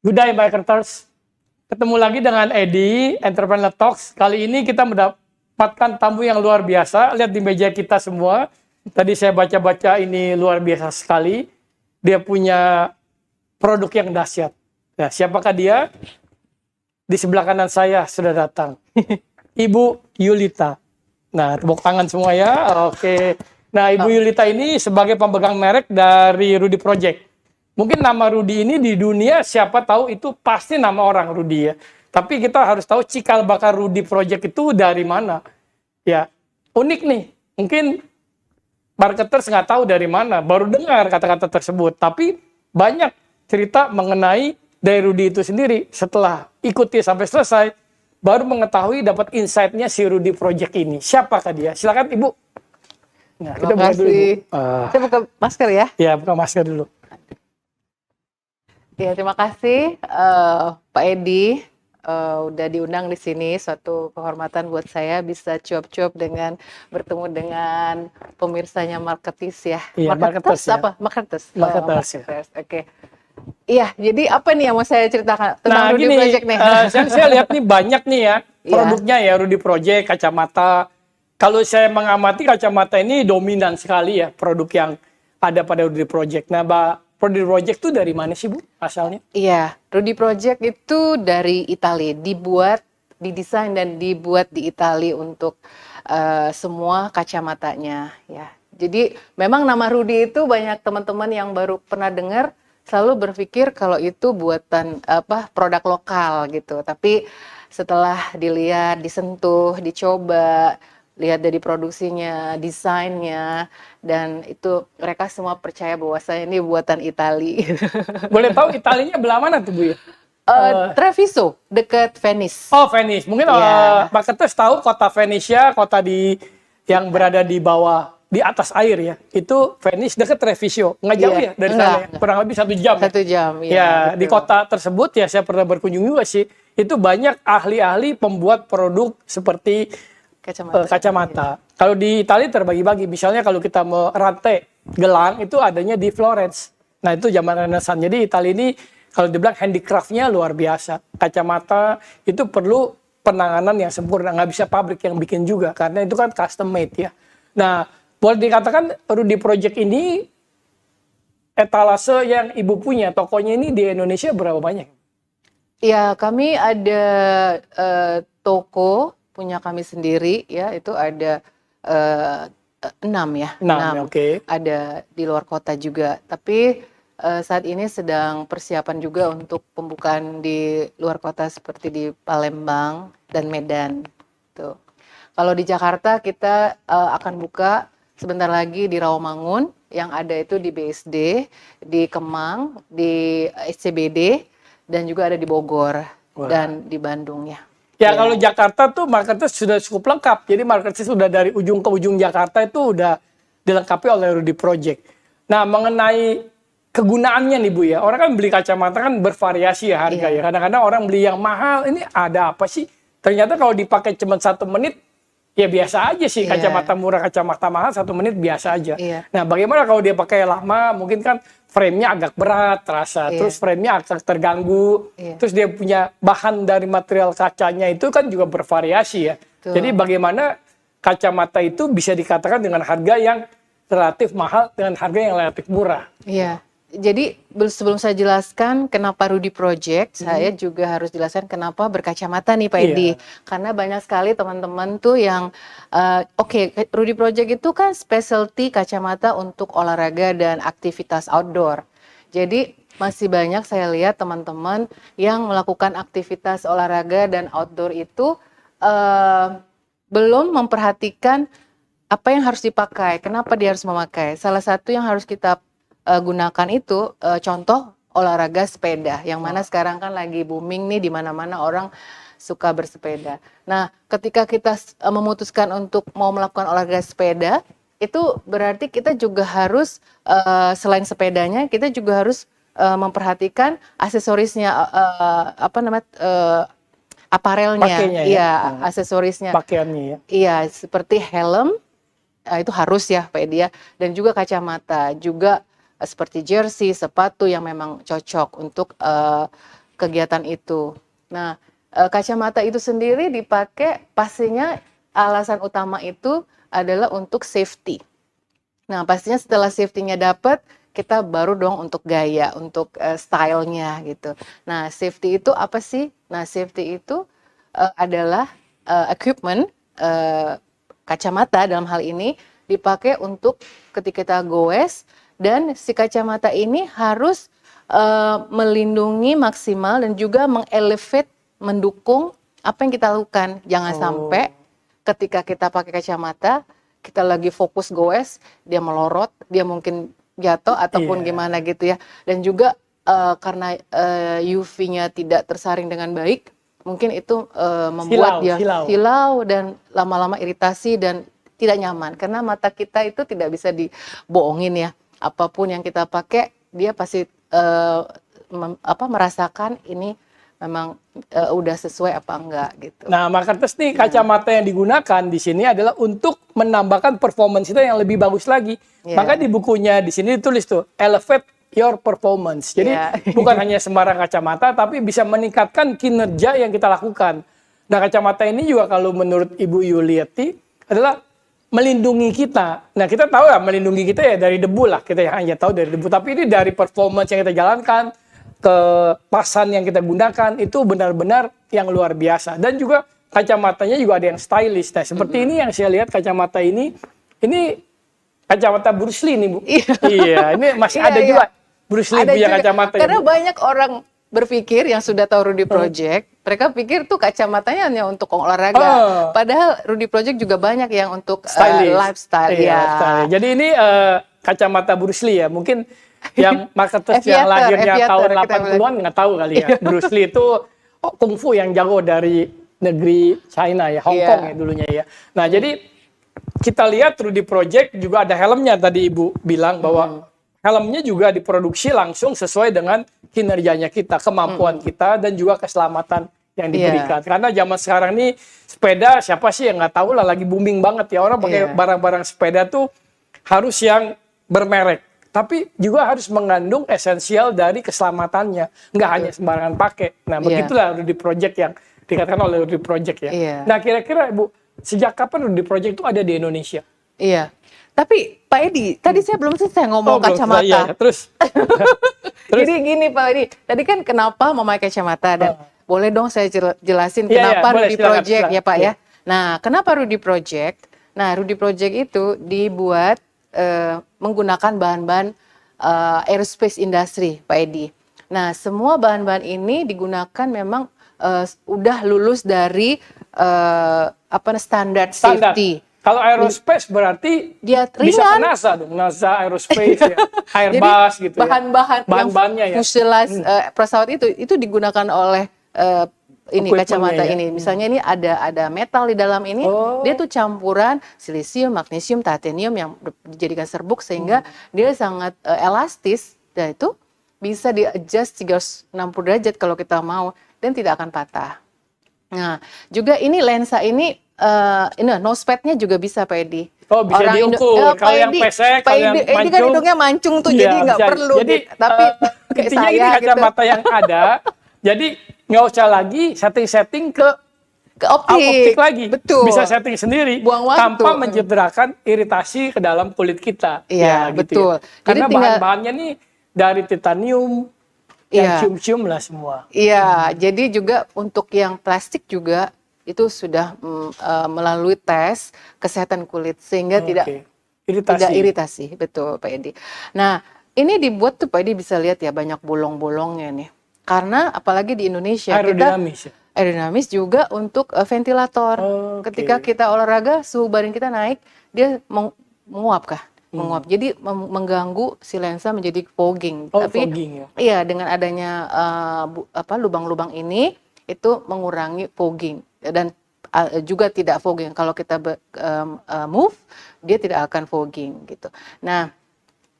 Good day marketers. Ketemu lagi dengan Edi, Entrepreneur Talks. Kali ini kita mendapatkan tamu yang luar biasa. Lihat di meja kita semua. Tadi saya baca-baca, ini luar biasa sekali. Dia punya produk yang dahsyat. Nah, siapakah dia? Di sebelah kanan saya sudah datang. Ibu Yulita. Nah, tepuk tangan semua ya. Oke. Nah, Ibu Yulita ini sebagai pemegang merek dari Rudy Project. Mungkin nama Rudy ini di dunia siapa tahu itu pasti nama orang Rudy ya. Tapi kita harus tahu cikal bakal Rudy Project itu dari mana. Ya, unik nih. Mungkin marketers nggak tahu dari mana, baru dengar kata-kata tersebut. Tapi banyak cerita mengenai dari Rudy itu sendiri. Setelah ikuti sampai selesai, baru mengetahui dapat insight-nya si Rudy Project ini. Siapakah dia? Silakan Ibu. Nah, kita buka dulu, Ibu. Saya buka masker ya. Ya, buka masker dulu. Ya, terima kasih Pak Edi udah diundang di sini. Suatu kehormatan buat saya bisa cuap-cuap dengan bertemu dengan pemirsanya Marketis ya. Iya, Marketis ya. apa? Marketis. Marketis. Ya. Oke. Iya, jadi apa nih yang mau saya ceritakan tentang Rudy gini, Project nih? Saya lihat nih banyak nih ya produknya ya Rudy Project, kacamata. Kalau saya mengamati kacamata ini dominan sekali ya produk yang ada pada Rudy Project. Nah, Rudy Project itu dari mana sih Bu asalnya? Iya, Rudy Project itu dari Italia, didesain dan dibuat di Italia untuk semua kacamatanya ya. Jadi memang nama Rudy itu banyak teman-teman yang baru pernah dengar selalu berpikir kalau itu buatan produk lokal gitu. Tapi setelah dilihat, disentuh, dicoba, lihat dari produksinya, desainnya, dan itu mereka semua percaya bahwa saya ini buatan Itali. Boleh tahu Italinya belah mana tuh Bu ya? Treviso, dekat Venice. Oh, Venice. Mungkin marketers tahu kota Venesia, kota yang berada di bawah, di atas air ya. Itu Venice dekat Treviso. Nggak jauh ya dari sana ya? Kurang lebih 1 jam. 1 jam, ya. Di kota tersebut ya saya pernah berkunjung juga sih. Itu banyak ahli-ahli pembuat produk seperti kacamata. Kalau di Italia terbagi-bagi. Misalnya kalau kita mau rantai gelang itu adanya di Florence. Nah itu zaman Renaissance. Jadi Italia ini kalau dibilang handicraftnya luar biasa. Kacamata itu perlu penanganan yang sempurna. Nggak bisa pabrik yang bikin juga. Karena itu kan custom made ya. Nah boleh dikatakan Rudy Project ini etalase yang Ibu punya. Tokonya ini di Indonesia berapa banyak? Ya kami ada toko punya kami sendiri ya, itu ada 6 ya. 6. Oke. Ada di luar kota juga, tapi saat ini sedang persiapan juga untuk pembukaan di luar kota seperti di Palembang dan Medan. Tuh. Kalau di Jakarta kita akan buka sebentar lagi di Rawamangun, yang ada itu di BSD, di Kemang, di SCBD, dan juga ada di Bogor dan di Bandung ya. Ya, kalau Jakarta tuh marketers sudah cukup lengkap. Jadi marketers sudah dari ujung ke ujung Jakarta itu udah dilengkapi oleh Rudy Project. Nah, mengenai kegunaannya nih Bu ya. Orang kan beli kacamata kan bervariasi ya harga ya. Kadang-kadang orang beli yang mahal, ini ada apa sih? Ternyata kalau dipakai cuma 1 menit, ya biasa aja sih. Kacamata murah, kacamata mahal 1 menit biasa aja. Nah, bagaimana kalau dia pakai lama, mungkin kan frame-nya agak berat terasa, terus frame-nya agak terganggu, terus dia punya bahan dari material kacanya itu kan juga bervariasi ya. Jadi bagaimana kacamata itu bisa dikatakan dengan harga yang relatif mahal dengan harga yang relatif murah. Iya. Jadi sebelum saya jelaskan kenapa Rudy Project, saya juga harus jelaskan kenapa berkacamata nih Pak Edi. Karena banyak sekali teman-teman tuh yang, Rudy Project itu kan specialty kacamata untuk olahraga dan aktivitas outdoor. Jadi masih banyak saya lihat teman-teman yang melakukan aktivitas olahraga dan outdoor itu belum memperhatikan apa yang harus dipakai, kenapa dia harus memakai. Salah satu yang harus kita gunakan itu contoh olahraga sepeda yang mana sekarang kan lagi booming nih, di mana-mana orang suka bersepeda. Nah, ketika kita memutuskan untuk mau melakukan olahraga sepeda, itu berarti kita juga harus selain sepedanya kita juga harus memperhatikan aksesorisnya, aparelnya, aksesorisnya, pakaiannya ya. Iya, seperti helm, itu harus ya Pak Edi ya, dan juga kacamata, juga seperti jersey, sepatu yang memang cocok untuk kegiatan itu. Nah, kacamata itu sendiri dipakai pastinya alasan utama itu adalah untuk safety. Nah, pastinya setelah safety-nya dapat, kita baru dong untuk gaya, untuk style-nya gitu. Nah, safety itu apa sih? Nah, safety itu adalah equipment, kacamata dalam hal ini dipakai untuk ketika kita goes, dan si kacamata ini harus melindungi maksimal dan juga mengelevate, mendukung apa yang kita lakukan. Jangan sampai ketika kita pakai kacamata, kita lagi fokus goes, dia melorot, dia mungkin jatuh ataupun gimana gitu ya. Dan juga karena UV-nya tidak tersaring dengan baik, mungkin itu membuat dia silau dan lama-lama iritasi dan tidak nyaman. Karena mata kita itu tidak bisa dibohongin ya. Apapun yang kita pakai, dia pasti merasakan ini memang udah sesuai apa enggak gitu. Nah, Marketers nih kacamata yang digunakan di sini adalah untuk menambahkan performance kita yang lebih bagus lagi. Maka di bukunya di sini ditulis tuh elevate your performance. Jadi bukan hanya sembarang kacamata, tapi bisa meningkatkan kinerja yang kita lakukan. Nah, kacamata ini juga kalau menurut Ibu Yuliati adalah melindungi kita. Nah, kita tahu ya melindungi kita ya dari debu lah. Kita hanya tahu dari debu. Tapi ini dari performance yang kita jalankan, kepasan yang kita gunakan itu benar-benar yang luar biasa. Dan juga kacamatanya juga ada yang stylish. Nah, seperti ini yang saya lihat kacamata ini kacamata Bruce Lee nih, Bu. Iya, ini masih ada juga Bruce Lee punya kacamata. Karena banyak orang berpikir yang sudah tahu Rudy Project, mereka pikir tuh kacamatanya hanya untuk olahraga. Padahal Rudy Project juga banyak yang untuk lifestyle. Style. Jadi ini kacamata Bruce Lee ya. Mungkin yang marketers yang lahirnya tahun 80-an nggak tahu kali ya. Bruce Lee itu kungfu yang jago dari negeri China ya, Hong Kong ya dulunya ya. Nah, jadi kita lihat Rudy Project juga ada helmnya, tadi Ibu bilang bahwa helmnya juga diproduksi langsung sesuai dengan kinerjanya kita, kemampuan kita, dan juga keselamatan yang diberikan. Karena zaman sekarang ini sepeda siapa sih yang nggak tahu lah, lagi booming banget ya, orang pakai barang-barang sepeda tuh harus yang bermerek. Tapi juga harus mengandung esensial dari keselamatannya. Nggak hanya sembarangan pakai. Nah, begitulah Rudy Project yang dikatakan oleh Rudy Project ya. Nah, kira-kira Ibu, sejak kapan Rudy Project itu ada di Indonesia? Iya. Tapi Pak Edi, tadi saya belum selesai ngomong kacamata. Iya. Terus? Jadi gini Pak Edi, tadi kan kenapa memakai kacamata, dan boleh dong saya jelasin kenapa Rudy Project ya Pak ya. Nah, kenapa Rudy Project? Nah, Rudy Project itu dibuat menggunakan bahan-bahan aerospace industry, Pak Edi. Nah, semua bahan-bahan ini digunakan memang udah lulus dari standar safety. Kalau aerospace berarti dia bisa ke NASA dong, NASA Aerospace ya, Airbus gitu ya. Bahan-bahannya ya. Fuselage pesawat itu digunakan oleh kacamata ini. Misalnya ini ada metal di dalam ini, dia tuh campuran silisium, magnesium, titanium yang dijadikan serbuk sehingga dia sangat elastis, dan itu bisa di-adjust 360 derajat kalau kita mau, dan tidak akan patah. Nah, juga ini lensa ini nose pad-nya juga bisa Pak Edi. Oh, bisa diukur. Kalau yang pesek, kalau yang mancung. Kan hidungnya mancung tuh, jadi nggak perlu. Jadi, tapi intinya ini kacamata yang ada, jadi nggak usah lagi setting-setting ke optik lagi. Betul. Bisa setting sendiri. Buang waktu. Tanpa mencederakan iritasi ke dalam kulit kita. Iya, betul. Gitu ya. Karena bahan-bahannya nih dari titanium, yang cium-cium lah semua. Iya, jadi juga untuk yang plastik juga itu sudah melalui tes kesehatan kulit sehingga tidak iritasi. Betul Pak Edi. Nah, ini dibuat tuh Pak Edi bisa lihat ya, banyak bolong-bolongnya nih. Karena apalagi di Indonesia aerodinamis juga untuk ventilator. Ketika kita olahraga, suhu badan kita naik, dia menguap. Jadi mengganggu si lensa menjadi fogging. Tapi fogging ya. Iya, dengan adanya lubang-lubang ini itu mengurangi fogging, dan juga tidak fogging. Kalau kita move, dia tidak akan fogging gitu. Nah,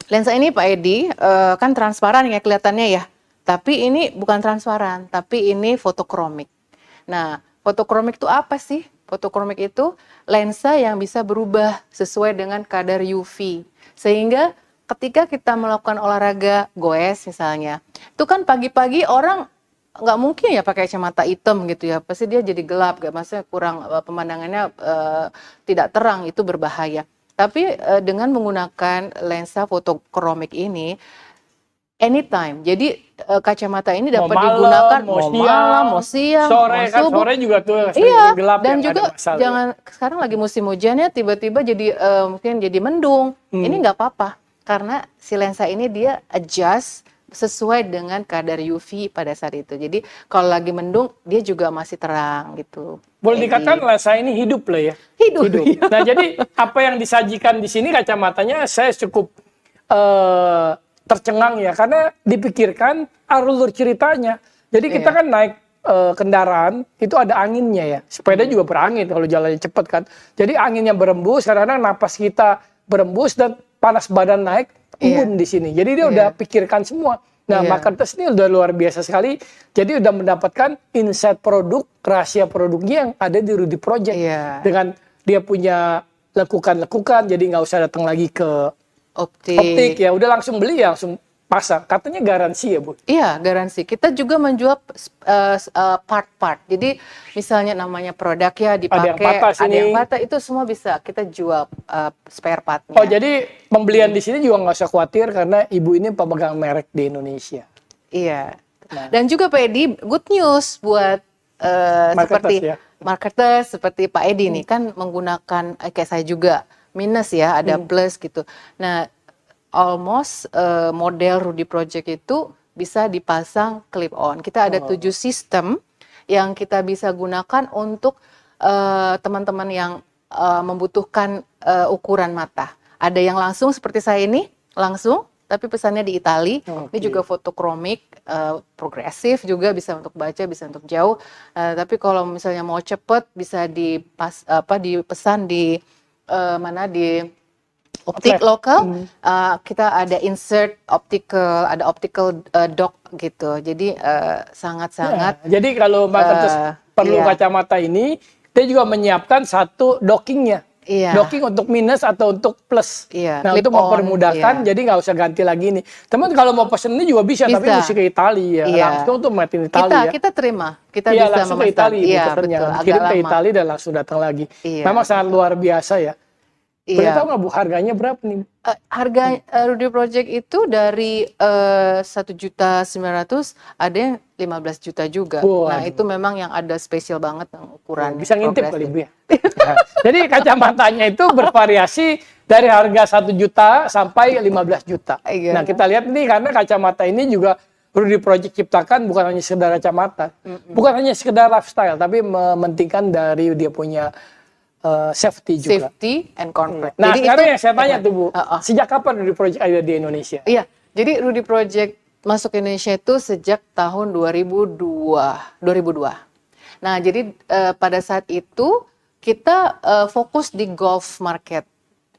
lensa ini Pak Edi kan transparan ya kelihatannya ya. Tapi ini bukan transparan, tapi ini fotokromik. Nah, fotokromik itu apa sih? Fotokromik itu lensa yang bisa berubah sesuai dengan kadar UV. Sehingga ketika kita melakukan olahraga goes misalnya, itu kan pagi-pagi orang nggak mungkin ya pakai kacamata hitam gitu ya, pasti dia jadi gelap, maksudnya kurang pemandangannya tidak terang, itu berbahaya. Tapi dengan menggunakan lensa fotokromik ini, anytime. Jadi kacamata ini Mau dapat malam, digunakan mau mau siang, malam, mau siang, sore mau kan, subuh. sore juga tuh sering Iya, gelap dan ya, nggak juga ada masalah ya. jangan sekarang lagi musim hujannya tiba-tiba jadi mungkin jadi mendung. Ini nggak apa-apa karena si lensa ini dia adjust sesuai dengan kadar UV pada saat itu. Jadi kalau lagi mendung dia juga masih terang gitu. Boleh Jadi, dikatakan lensa ini hidup lah ya. hidup. Nah, jadi apa yang disajikan di sini kacamatanya saya cukup tercengang ya, karena dipikirkan alur ceritanya. Jadi kita kan naik kendaraan itu ada anginnya ya. Sepeda juga berangin kalau jalannya cepat kan. Jadi anginnya berembus, kadang-kadang napas kita berembus dan panas badan naik, embun di sini. Jadi dia udah pikirkan semua. Nah, marketers ini udah luar biasa sekali. Jadi udah mendapatkan insight produk, rahasia produknya yang ada di Rudy Project. Dengan dia punya lekukan-lekukan, jadi nggak usah datang lagi ke optik ya, udah langsung beli ya, langsung pasang. Katanya garansi ya, Bu? Iya, garansi. Kita juga menjual part-part. Jadi misalnya namanya produk ya dipakai, ada yang patah, itu semua bisa kita jual spare partnya. Oh, jadi pembelian di sini juga nggak usah khawatir karena ibu ini pemegang merek di Indonesia. Iya. Dan juga Pak Edi, good news buat seperti marketers seperti Pak Edi nih kan menggunakan kayak saya juga minus ya, ada plus gitu. Nah, almost model Rudy Project itu bisa dipasang clip on. Kita ada 7 sistem yang kita bisa gunakan untuk teman-teman yang membutuhkan ukuran mata. Ada yang langsung seperti saya ini, langsung, tapi pesannya di Itali. Ini juga fotokromik, progresif juga, bisa untuk baca, bisa untuk jauh. Tapi kalau misalnya mau cepet, bisa dipesan di di optik lokal. Kita ada insert optical, ada optical dock gitu. Jadi sangat-sangat. Jadi kalau marketers perlu kacamata ini, dia juga menyiapkan satu dockingnya. Docking untuk minus atau untuk plus. Nah, itu mempermudahkan, jadi nggak usah ganti lagi nih. Teman kalau mau pesen ini juga bisa, tapi mesti ke Italia ya. Langsung tuh made in Italia. Kita terima, kita bisa langsung ke Italia. Kirim ke Italia dan langsung datang lagi. Memang sangat luar biasa ya. Boleh tahu nggak Bu, harganya berapa nih? Harga Rudy Project itu dari 1.900.000 ada yang 15 juta juga. Nah, itu memang yang ada spesial banget ukuran. Bisa ngintip kali Bu ya. Jadi kacamatanya itu bervariasi dari harga 1 juta sampai 15 juta. Nah, kita lihat nih karena kacamata ini juga Rudy Project ciptakan bukan hanya sekedar kacamata, bukan hanya sekedar lifestyle, tapi mementingkan dari dia punya safety juga. Safety and comfort. Nah, jadi sekarang yang saya tanya tuh Bu, sejak kapan Rudy Project ada di Indonesia? Iya, jadi Rudy Project masuk ke Indonesia itu sejak tahun 2002. Nah, jadi pada saat itu kita fokus di golf market.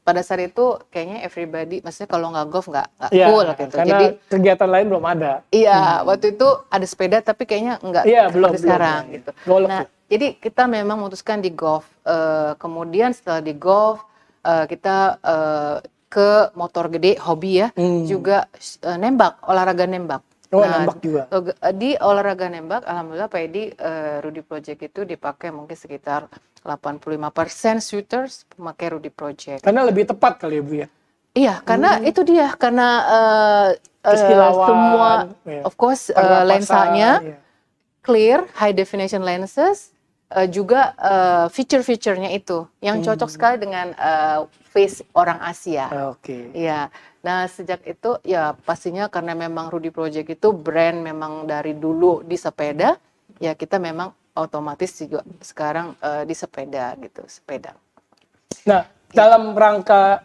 Pada saat itu kayaknya everybody, maksudnya kalau nggak golf nggak cool gitu. Karena jadi kegiatan lain belum ada. Iya, waktu itu ada sepeda tapi kayaknya nggak seperti sekarang gitu. Nah, jadi kita memang memutuskan di golf. Kemudian setelah di golf, kita ke motor gede, hobi ya, juga nembak, olahraga nembak. Nembak juga. Di olahraga nembak, alhamdulillah Pak Edi, Rudy Project itu dipakai mungkin sekitar 85% shooters memakai Rudy Project. Karena lebih tepat kali ya Bu ya? Iya, karena itu dia, karena semua, of course, lensanya clear, high definition lenses, juga feature-featurenya itu yang cocok sekali dengan face orang Asia. Iya. Nah, sejak itu ya pastinya karena memang Rudy Project itu brand memang dari dulu di sepeda, ya kita memang otomatis juga sekarang di sepeda gitu, sepeda. Nah, dalam rangka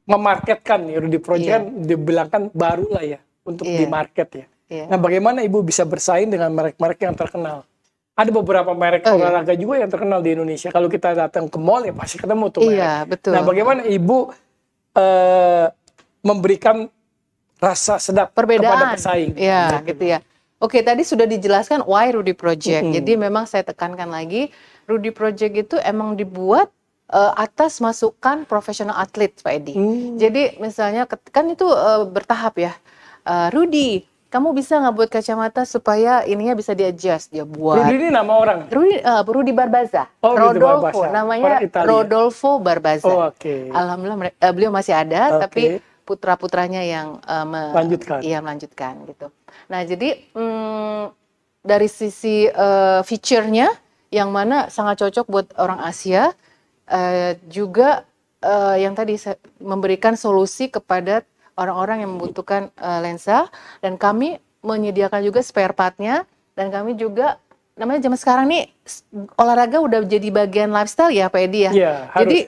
memarketkan nih Rudy Project kan dibilangkan baru lah ya untuk di market ya. Nah, bagaimana Ibu bisa bersaing dengan merek-merek yang terkenal? Ada beberapa merek olahraga juga yang terkenal di Indonesia. Kalau kita datang ke mall ya pasti ketemu tuh merek. Iya, betul. Nah, bagaimana Ibu memberikan rasa sedap kepada pesaing? Iya, gitu ya. Oke, tadi sudah dijelaskan why Rudy Project. Jadi memang saya tekankan lagi, Rudy Project itu emang dibuat atas masukan profesional atlet, Pak Edi. Jadi misalnya kan itu bertahap ya. Rudy, kamu bisa nggak buat kacamata supaya ininya bisa di-adjust? Dia buat. Rudy ini nama orang? Rudy Barbaza. Oh, Rudy Rodolfo, Barbaza. namanya Orang Italia. Rodolfo Barbaza. Oh, oke. Alhamdulillah beliau masih ada, Oke. tapi putra-putranya yang melanjutkan gitu. Nah, jadi dari sisi feature-nya yang mana sangat cocok buat orang Asia, juga yang tadi memberikan solusi kepada orang-orang yang membutuhkan lensa, dan kami menyediakan juga spare part-nya, dan kami juga namanya zaman sekarang nih olahraga udah jadi bagian lifestyle ya Pak Edi ya. Iya, harus. Jadi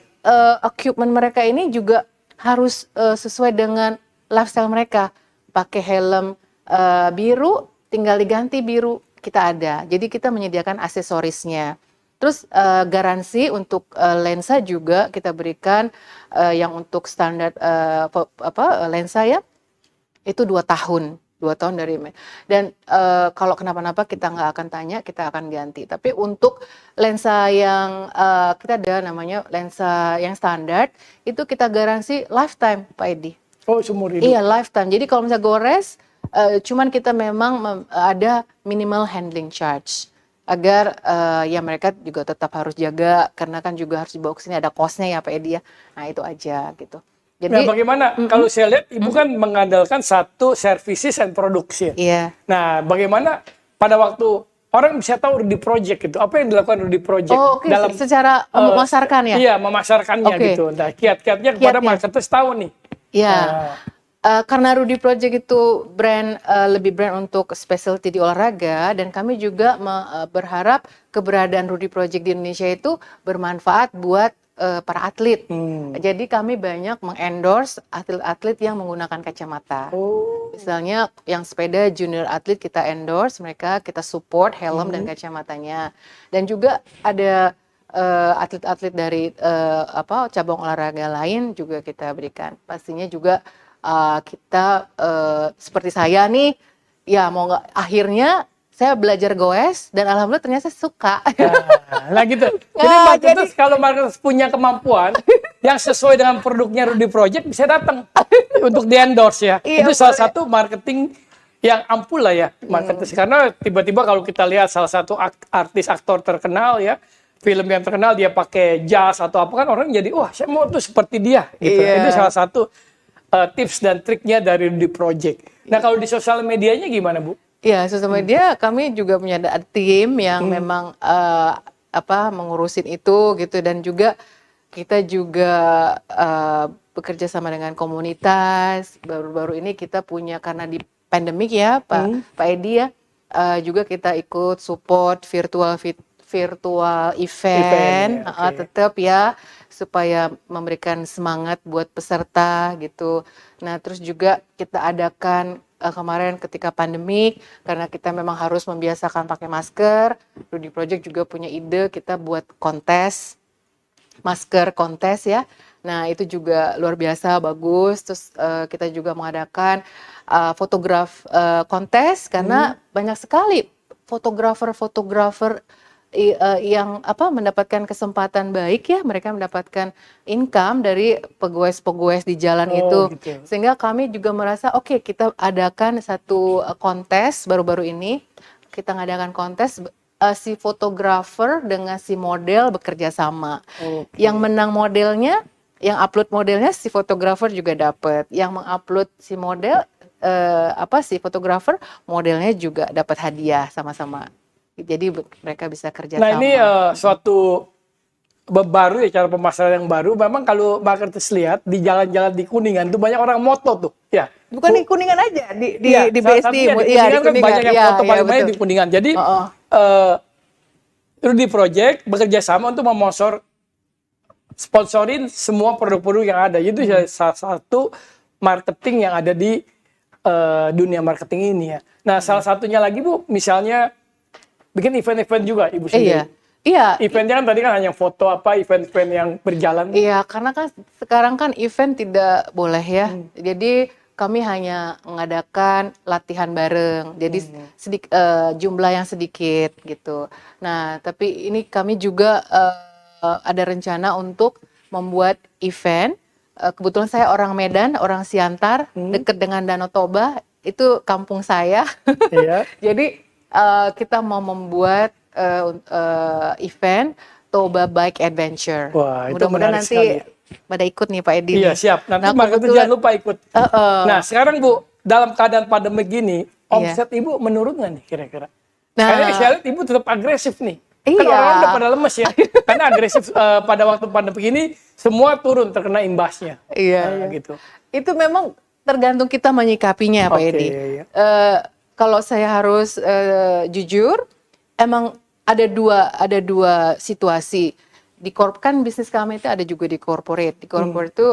equipment mereka ini juga harus sesuai dengan lifestyle mereka. Pakai helm biru, tinggal diganti biru, kita ada. Jadi kita menyediakan aksesorisnya. Terus garansi untuk lensa juga kita berikan, yang untuk standar lensa ya itu 2 tahun. 2 tahun dari dan kalau kenapa-napa kita nggak akan tanya, kita akan ganti. Tapi untuk lensa yang kita ada namanya lensa yang standar itu kita garansi lifetime Pak Edi. Oh, seumur hidup. Iya, lifetime. Jadi kalau misalnya gores, cuman kita memang ada minimal handling charge agar ya mereka juga tetap harus jaga, karena kan juga harus dibawa ke sini, ada cost-nya ya Pak Edi ya. Nah itu aja gitu. Jadi, nah, bagaimana kalau saya lihat Ibu kan mengandalkan satu services and production. iya. Nah, bagaimana pada waktu orang bisa tahu Rudy Project gitu? Apa yang dilakukan Rudy Project Oh, oke. dalam Secara memasarkan ya? Iya, memasarkannya Oke. gitu. Nah, kiat-kiatnya kepada Kiatnya. marketers tahu nih. Iya. Nah. Karena Rudy Project itu lebih brand untuk specialty di olahraga, dan kami juga berharap keberadaan Rudy Project di Indonesia itu bermanfaat buat para atlet. Jadi kami banyak mengendorse atlet-atlet yang menggunakan kacamata. Oh. Misalnya yang sepeda junior atlet kita endorse mereka, kita support helm dan kacamatanya. Dan juga ada atlet-atlet dari cabang olahraga lain juga kita berikan. Pastinya juga kita seperti saya nih, ya mau nggak, akhirnya saya belajar goes dan alhamdulillah ternyata suka. Nah gitu. Jadi marketers kalau marketers punya kemampuan yang sesuai dengan produknya Rudy Project bisa datang untuk di endorse ya. Iya, Itu salah satu marketing yang ampuh lah ya marketers. Karena tiba-tiba kalau kita lihat salah satu artis aktor terkenal ya, film yang terkenal dia pakai jas atau apa, kan orang jadi wah saya mau tuh seperti dia gitu. Iya. Itu salah satu tips dan triknya dari Rudy Project. Nah kalau di sosial medianya gimana Bu? Ya, sosial media kami juga punya tim yang memang mengurusin itu gitu, dan juga kita juga bekerja sama dengan komunitas. Baru-baru ini kita punya, karena di pandemik ya Pak Edi ya, juga kita ikut support virtual event, ya, okay. tetap ya, supaya memberikan semangat buat peserta gitu. Nah terus juga kita adakan kemarin ketika pandemik, karena kita memang harus membiasakan pakai masker, Rudy Project juga punya ide kita buat kontes, masker kontes ya. Nah itu juga luar biasa bagus. Terus kita juga mengadakan kontes, karena banyak sekali fotografer yang mendapatkan kesempatan baik ya, mereka mendapatkan income dari pegoes-pegoes di jalan itu. Gitu. Sehingga kami juga merasa oke, kita adakan satu kontes baru-baru ini. Kita ngadakan kontes, si fotografer dengan si model bekerja sama. Yang menang modelnya, yang upload modelnya si fotografer juga dapat. Yang mengupload si model si fotografer, modelnya juga dapat hadiah sama-sama. Jadi mereka bisa kerja sama. Nah ini suatu baru ya, cara pemasaran yang baru. Memang kalau marketers lihat di jalan-jalan di Kuningan tuh banyak orang moto tuh, ya. Bukan di Kuningan aja, di BSD. BSD. Iya, di Kuningan kan banyak yang foto, paling banyak di Kuningan. Jadi Rudy Project bekerja sama untuk sponsorin semua produk-produk yang ada. Itu salah satu marketing yang ada di dunia marketing ini ya. Nah salah satunya lagi Bu, misalnya bikin event-event juga Ibu sendiri. Iya. Eventnya kan tadi kan hanya foto event-event yang berjalan. Iya, karena kan sekarang kan event tidak boleh ya. Jadi kami hanya mengadakan latihan bareng. Jadi jumlah yang sedikit gitu. Nah, tapi ini kami juga ada rencana untuk membuat event. Kebetulan saya orang Medan, orang Siantar, dekat dengan Danau Toba. itu kampung saya. Iya. Jadi kita mau membuat event Toba Bike Adventure. Wah, itu Mudah-mudahan menarik sekali nanti ya. pada ikut nih Pak Edi Iya, nih. siap. Nanti Nah, Marketer kebetulan jangan lupa ikut. Nah, sekarang Bu, dalam keadaan pandemi gini, omset Ibu menurun nggak nih kira-kira? Nah, Kayaknya saya lihat Ibu tetap agresif nih. Kan iya. orang-orang udah pada lemes ya. Karena agresif pada waktu pandemi ini, semua turun terkena imbasnya. Iya, Nah, gitu. itu memang tergantung kita menyikapinya Pak Oke, Edi. iya. Kalau saya harus jujur, emang ada dua situasi. Kan bisnis kami itu ada juga di corporate. Di corporate itu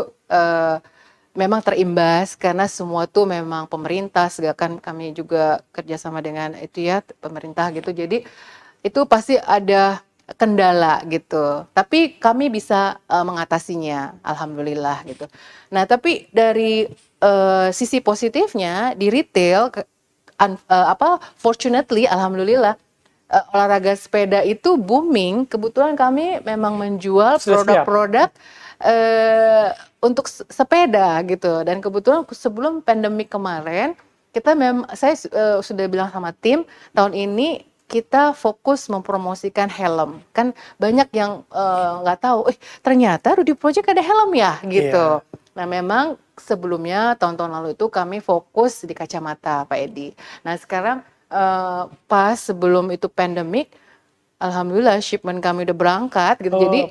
memang terimbas karena semua tuh memang pemerintah, kan kami juga kerjasama dengan itu ya pemerintah gitu. Jadi itu pasti ada kendala gitu. Tapi kami bisa mengatasinya, alhamdulillah gitu. Nah, tapi dari sisi positifnya di retail, fortunately, alhamdulillah, olahraga sepeda itu booming. Kebetulan kami memang menjual produk-produk untuk sepeda gitu. Dan kebetulan sebelum pandemi kemarin, saya sudah bilang sama tim, tahun ini kita fokus mempromosikan helm. Kan banyak yang nggak tahu, ternyata Rudy Project ada helm ya gitu. Nah, memang sebelumnya tahun-tahun lalu itu kami fokus di kacamata Pak Edi. Nah, sekarang pas sebelum itu pandemik, alhamdulillah shipment kami udah berangkat gitu. Jadi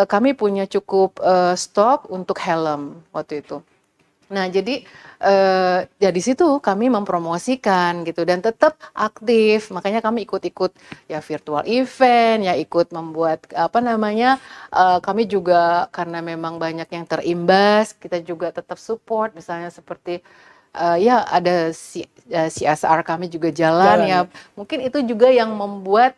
kami punya cukup stok untuk helm waktu itu. Nah, jadi ya di situ kami mempromosikan gitu dan tetap aktif. Makanya kami ikut-ikut ya virtual event, ya ikut membuat kami juga karena memang banyak yang terimbas, kita juga tetap support misalnya seperti ya ada CSR kami juga jalan ya. Mungkin itu juga yang membuat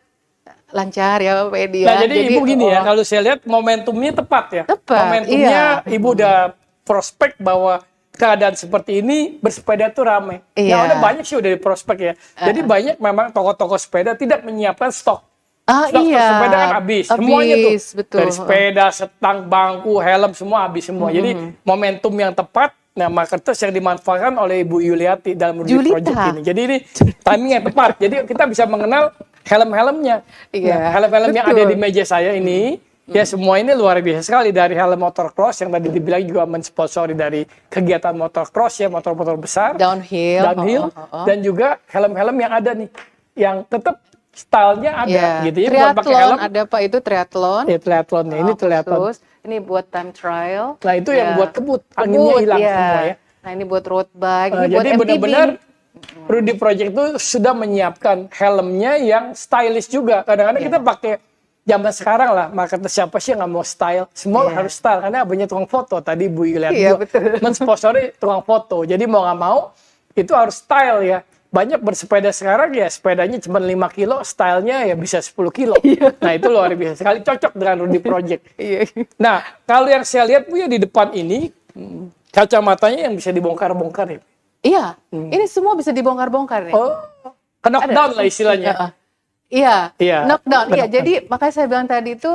lancar ya Pak Edi ya. Nah, jadi Ibu gini ya, kalau saya lihat momentumnya tepat ya. Tepat, Momentumnya iya. Ibu udah prospek bahwa keadaan seperti ini bersepeda tuh ramai. Iya. Nah, udah banyak sih udah di prospek ya. Jadi banyak memang toko-toko sepeda tidak menyiapkan stok. Stok Iya. sepeda kan habis. Semuanya tuh. Betul. Dari sepeda, setang, bangku, helm semua habis semua. Jadi momentum yang tepat. Nah, marketers yang dimanfaatkan oleh Ibu Yuliati dalam Rudy Project ini. Jadi ini timing yang tepat. Jadi kita bisa mengenal helm-helmnya. Iya. Nah, helm-helm yang ada di meja saya ini, ya semua ini luar biasa sekali. Dari helm motocross yang tadi dibilang juga mensponsori dari kegiatan motocross ya, motor-motor besar. Downhill. Dan juga helm-helm yang ada nih, yang tetap stylenya ada gitu ya. Triathlon pakai helm. Ada Pak itu triathlon. Ya, triathlon. Ini triathlon. Ini buat time trial. Nah, itu yang buat kebut, anginnya hilang semua ya. Nah, ini buat road bike, ini buat jadi MTB. benar-benar Rudy Project itu sudah menyiapkan helmnya yang stylish juga. Kadang-kadang kita pakai zaman sekarang lah, marketer siapa sih yang nggak mau style? Semua harus style, karena banyak tukang foto. Tadi Bu lihat juga mensponsori tukang foto. Jadi mau nggak mau, itu harus style ya. Banyak bersepeda sekarang ya sepedanya cuma 5 kilo, stylenya ya bisa 10 kilo. Nah, itu luar biasa sekali, cocok dengan Rudy Project. Nah, kalau yang saya lihat Bu ya di depan ini, kacamatanya yang bisa dibongkar-bongkar ya. Iya, ini semua bisa dibongkar-bongkar nih. Oh, knockdown lah istilahnya. Iya, knockdown. Iya, jadi makanya saya bilang tadi itu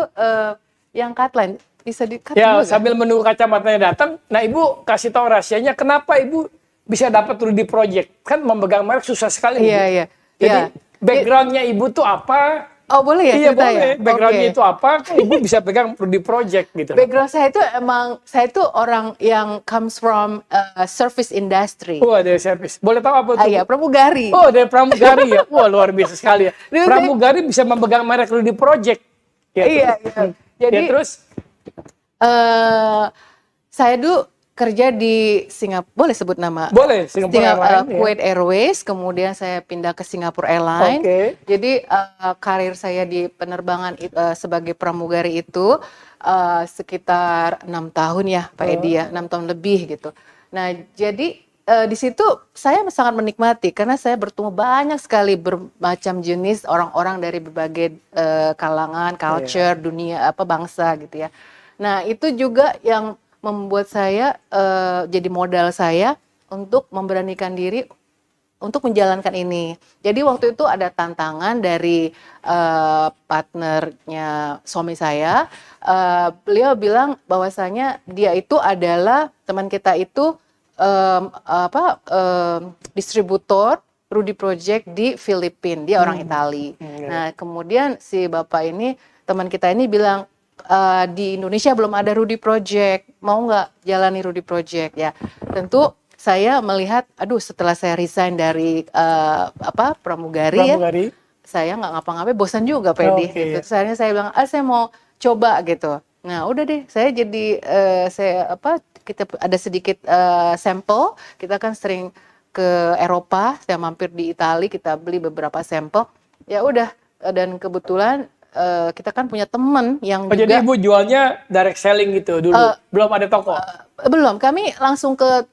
yang cutline bisa di-cut ya, juga. sambil menunggu kacamatanya datang, nah Ibu kasih tahu rahasianya kenapa Ibu bisa dapat Rudy Project. Kan memegang merek susah sekali. Iya. Jadi backgroundnya Ibu tuh apa? Oh, boleh ya Iya, cerita boleh. ya? Backgroundnya itu apa? Ibu bisa pegang Rudy Project gitu. Background saya itu saya itu orang yang comes from service industry. Wah, dari service. Boleh tahu apa tuh? Iya, pramugari. Oh, dari pramugari ya. Wah, luar biasa sekali ya. Pramugari bisa memegang merek Rudy Project. Iya. Jadi terus saya dulu kerja di Singapura, boleh sebut nama? Boleh, Singapura Airlines. Kuwait Airways, kemudian saya pindah ke Singapura Airlines. Jadi karir saya di penerbangan sebagai pramugari itu sekitar 6 tahun ya Pak Edi ya, 6 tahun lebih gitu. Nah, jadi di situ saya sangat menikmati karena saya bertemu banyak sekali bermacam jenis orang-orang dari berbagai kalangan, culture, dunia, bangsa gitu ya. Nah, itu juga yang membuat saya jadi modal saya untuk memberanikan diri untuk menjalankan ini. Jadi waktu itu ada tantangan dari partnernya suami saya. Beliau bilang bahwasanya dia itu adalah teman kita itu distributor Rudy Project di Filipina. Dia orang Itali. Nah, kemudian si bapak ini, teman kita ini bilang, di Indonesia belum ada Rudy Project, mau nggak jalani Rudy Project? Ya, tentu saya melihat, aduh, setelah saya resign dari pramugari ya, saya nggak ngapa-ngapain, bosan juga Pedi. Gitu. Terus akhirnya saya bilang, saya mau coba gitu. Nah, udah deh, saya jadi kita ada sedikit sampel. Kita kan sering ke Eropa, saya mampir di Italia, kita beli beberapa sampel. Ya udah, dan kebetulan kita kan punya teman yang juga. Jadi Ibu jualnya direct selling gitu dulu, belum ada toko? Belum, kami langsung ke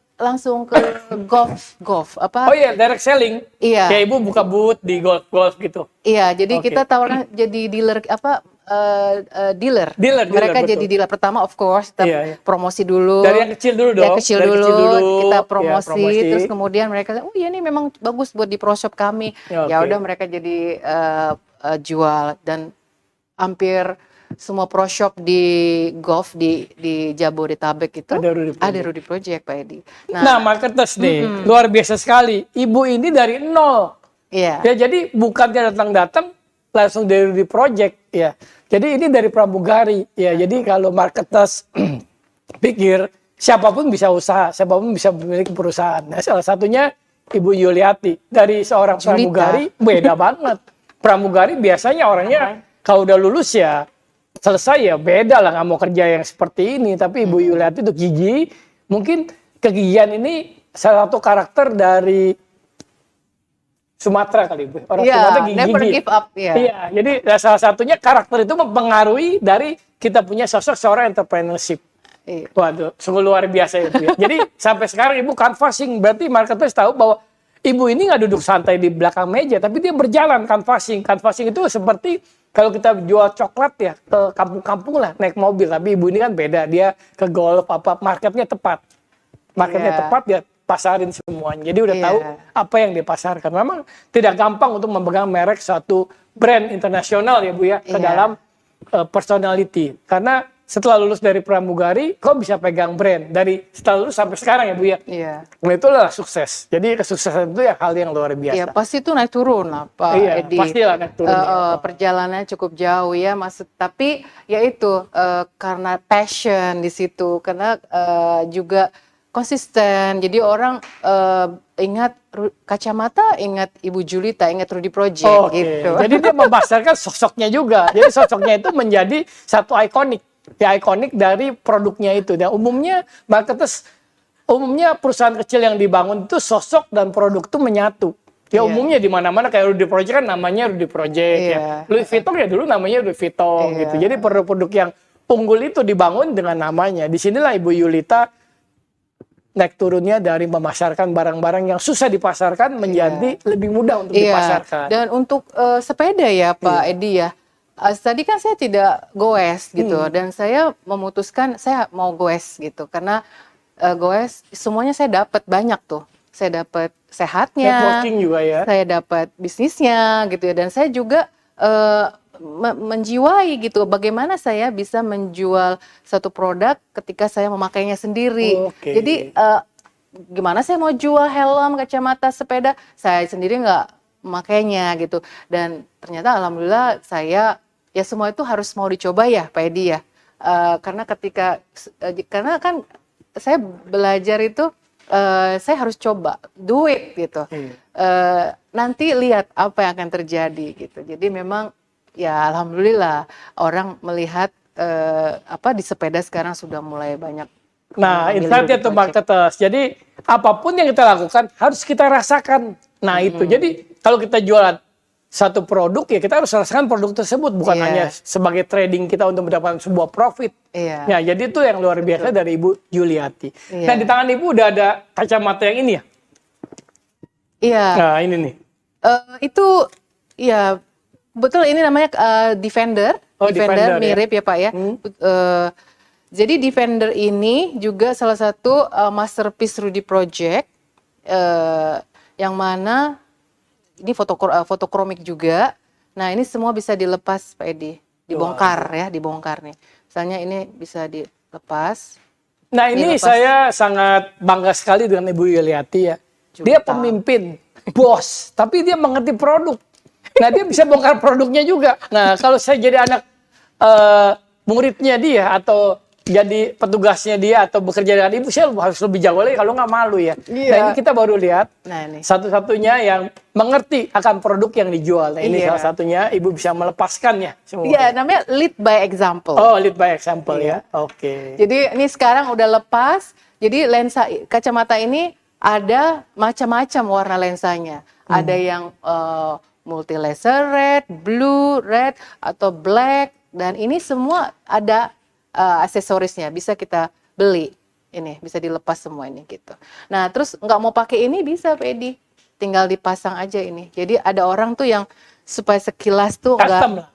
golf apa? Oh iya, direct selling. Iya. Kayak Ibu buka booth di golf gitu. Iya, jadi kita tawarkan jadi dealer dealer. Mereka betul. jadi dealer pertama, of course kita promosi dulu. Dari yang kecil dulu dong. Dari kecil dulu kita promosi, terus kemudian mereka, oh iya ini memang bagus buat di pro shop kami. Ya udah mereka jadi jual, dan hampir semua pro shop di golf di Jabodetabek itu ada Rudy Project, Pak Edi. Nah, marketers nih, luar biasa sekali. Ibu ini dari nol. Iya. Ya, jadi bukannya datang-datang langsung dari Rudy Project ya. Jadi ini dari pramugari ya. Jadi kalau marketers pikir siapapun bisa usaha, siapapun bisa memiliki perusahaan. Nah, salah satunya Ibu Yuliati dari seorang pramugari beda banget. Pramugari biasanya orangnya kalau udah lulus ya selesai ya, beda lah, nggak mau kerja yang seperti ini. Tapi Ibu Yuliati itu gigih. Mungkin kegigihan ini salah satu karakter dari Sumatera kali, Bu. Orang Sumatera gigih. Never give up. Iya, jadi salah satunya karakter itu mempengaruhi dari kita punya sosok seorang entrepreneurship. Waduh, sungguh luar biasa itu ya. Jadi sampai sekarang Ibu canvassing, berarti marketers tahu bahwa Ibu ini nggak duduk santai di belakang meja, tapi dia berjalan canvassing. Canvassing itu seperti kalau kita jual coklat ya, ke kampung-kampung lah, naik mobil. Tapi Ibu ini kan beda, dia ke golf, marketnya tepat. Marketnya tepat, dia pasarin semuanya. Jadi udah tahu apa yang dipasarkan. Memang tidak gampang untuk memegang merek suatu brand internasional ya Bu ya, ke dalam personality. Karena setelah lulus dari pramugari, kok bisa pegang brand dari setelah lulus sampai sekarang ya Bu ya. Nah, itulah sukses. Jadi kesuksesan itu ya hal yang luar biasa. Iya, pasti itu naik turun lah Pak Edi. Pastilah naik turun. Perjalanannya cukup jauh ya, tapi ya itu karena passion di situ, karena juga konsisten. Jadi orang ingat kacamata, ingat Ibu Julita, ingat Rudy Project gitu. Jadi dia membasarkan sosoknya juga. Jadi sosoknya itu menjadi satu ikonik. Ya, ikonik dari produknya itu. Dan umumnya marketers, umumnya perusahaan kecil yang dibangun itu sosok dan produk itu menyatu. Ya umumnya di mana-mana kayak Rudy Project kan namanya Rudy Project ya. Louis Vuitton ya dulu namanya Louis Vuitton gitu. Jadi produk-produk yang unggul itu dibangun dengan namanya. Disinilah Ibu Yulita naik turunnya dari memasarkan barang-barang yang susah dipasarkan menjadi lebih mudah untuk dipasarkan. Dan untuk sepeda ya Pak Edi ya. Tadi kan saya tidak goes gitu, dan saya memutuskan saya mau goes gitu karena goes semuanya saya dapat banyak tuh. Saya dapat sehatnya, networking juga ya. Saya dapat bisnisnya gitu ya, dan saya juga menjiwai gitu bagaimana saya bisa menjual satu produk ketika saya memakainya sendiri. Jadi gimana saya mau jual helm, kacamata, sepeda, saya sendiri nggak memakainya gitu. Dan ternyata alhamdulillah saya ya semua itu harus mau dicoba ya Pak Edi ya. Karena karena kan saya belajar itu saya harus coba, do it gitu. Nanti lihat apa yang akan terjadi gitu. Jadi memang ya alhamdulillah orang melihat di sepeda sekarang sudah mulai banyak. Nah, insight itu marketers. Jadi apapun yang kita lakukan harus kita rasakan. Nah, itu. Jadi kalau kita jualan satu produk ya kita harus rasakan produk tersebut, bukan hanya sebagai trading kita untuk mendapatkan sebuah profit. Ya, jadi itu yang luar biasa dari Ibu Yuliati. Nah, di tangan Ibu udah ada kacamata yang ini ya? Iya. Nah, ini nih. Itu ya betul, ini namanya Defender. Defender mirip ya Pak ya. Jadi Defender ini juga salah satu masterpiece Rudy Project yang mana ini fotokromik juga. Nah, ini semua bisa dilepas Pak Edi, dibongkar ya, dibongkar nih. Misalnya ini bisa dilepas. Nah ini dilepas. saya sangat bangga sekali dengan Ibu Yuliati ya. Dia Juta. pemimpin, bos, tapi dia mengerti produk. Nah dia bisa bongkar produknya juga. Nah kalau saya jadi anak muridnya dia atau jadi petugasnya dia atau bekerja dengan ibu, saya harus lebih jago lagi kalau nggak malu ya. Iya. Nah ini kita baru lihat Nah, ini. satu-satunya yang mengerti akan produk yang dijual. Nah ini Iya. salah satunya ibu bisa melepaskannya semua. Iya, namanya lead by example. Oh lead by example Iya. ya. Oke. Jadi ini sekarang udah lepas. Jadi lensa kacamata ini ada macam-macam warna lensanya. Ada yang multi laser red, blue, red atau black, dan ini semua ada aksesorisnya, bisa kita beli. Ini bisa dilepas semua ini gitu. Nah, terus nggak mau pakai ini bisa, Pak Edi. Tinggal dipasang aja ini. Jadi ada orang tuh yang supaya sekilas tuh nggak Custom lah.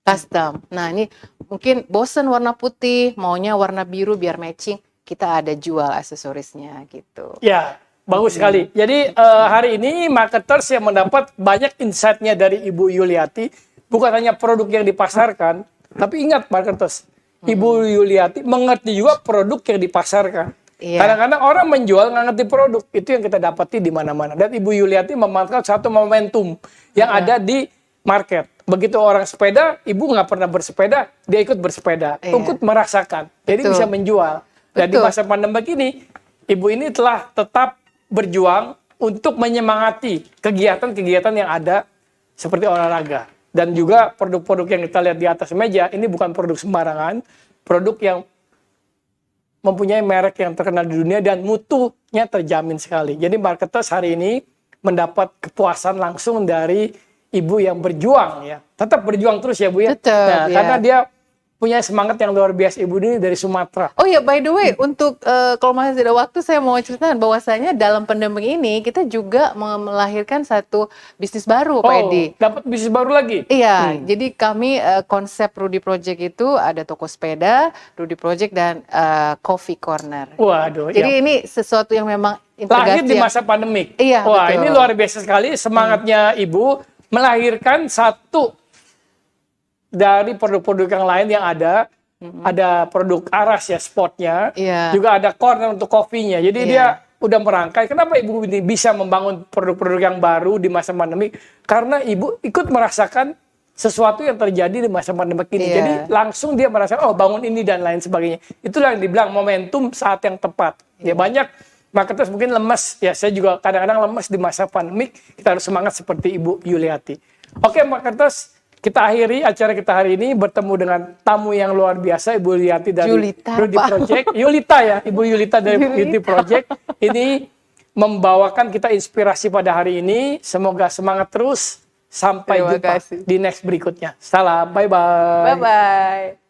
custom. Nah, ini mungkin bosen warna putih, maunya warna biru biar matching. Kita ada jual aksesorisnya gitu. Ya, bagus sekali. Jadi hari ini marketers yang mendapat banyak insight-nya dari Ibu Yuliati, bukan hanya produk yang dipasarkan, tapi ingat marketers, Ibu Yuliati mengerti juga produk yang dipasarkan. Iya. Kadang-kadang orang menjual nggak ngerti produk, itu yang kita dapati di mana-mana. Dan Ibu Yuliati memanfaatkan satu momentum yang ada di market. Begitu orang sepeda, ibu nggak pernah bersepeda, dia ikut bersepeda, Iya. ikut merasakan, jadi Betul. bisa menjual. Dan di Betul. masa pandemi ini, ibu ini telah tetap berjuang untuk menyemangati kegiatan-kegiatan yang ada seperti olahraga. Dan juga produk-produk yang kita lihat di atas meja, ini bukan produk sembarangan, produk yang mempunyai merek yang terkenal di dunia dan mutunya terjamin sekali. Jadi marketers hari ini mendapat kepuasan langsung dari ibu yang berjuang ya. Tetap berjuang terus ya Bu ya. Tetap, Nah, ya. karena dia punya semangat yang luar biasa. Ibu ini dari Sumatera. Oh ya, by the way, untuk kalau masih ada waktu, saya mau ceritakan bahwasanya dalam pandemi ini kita juga melahirkan satu bisnis baru, Pak Edi. Dapat bisnis baru lagi. Iya, jadi kami konsep Rudy Project itu ada toko sepeda, Rudy Project dan coffee corner. Waduh. Jadi ya. ini sesuatu yang memang Lahir integrasi di yang- masa pandemik. Iya, Wah, betul. ini luar biasa sekali semangatnya ibu melahirkan satu dari produk-produk yang lain yang ada. Ada produk aras ya, spotnya. Iya. Juga ada corner untuk kopinya. Jadi Iya. dia udah merangkai. Kenapa ibu ini bisa membangun produk-produk yang baru di masa pandemi? Karena ibu ikut merasakan sesuatu yang terjadi di masa pandemi ini. Iya. Jadi langsung dia merasakan, oh bangun ini dan lain sebagainya. Itulah yang dibilang momentum saat yang tepat. Ya banyak marketers mungkin lemes. Ya saya juga kadang-kadang lemes di masa pandemi. Kita harus semangat seperti Ibu Yuliati. Oke marketers, kita akhiri acara kita hari ini bertemu dengan tamu yang luar biasa, Ibu Yuliati dari Yulita, Rudy Pak. Project. Yulita ya, Ibu Yulita dari Yulita. Rudy Project. Ini membawakan kita inspirasi pada hari ini. Semoga semangat terus. Sampai Terima jumpa kasih. di next berikutnya. Salam, bye-bye. Bye-bye.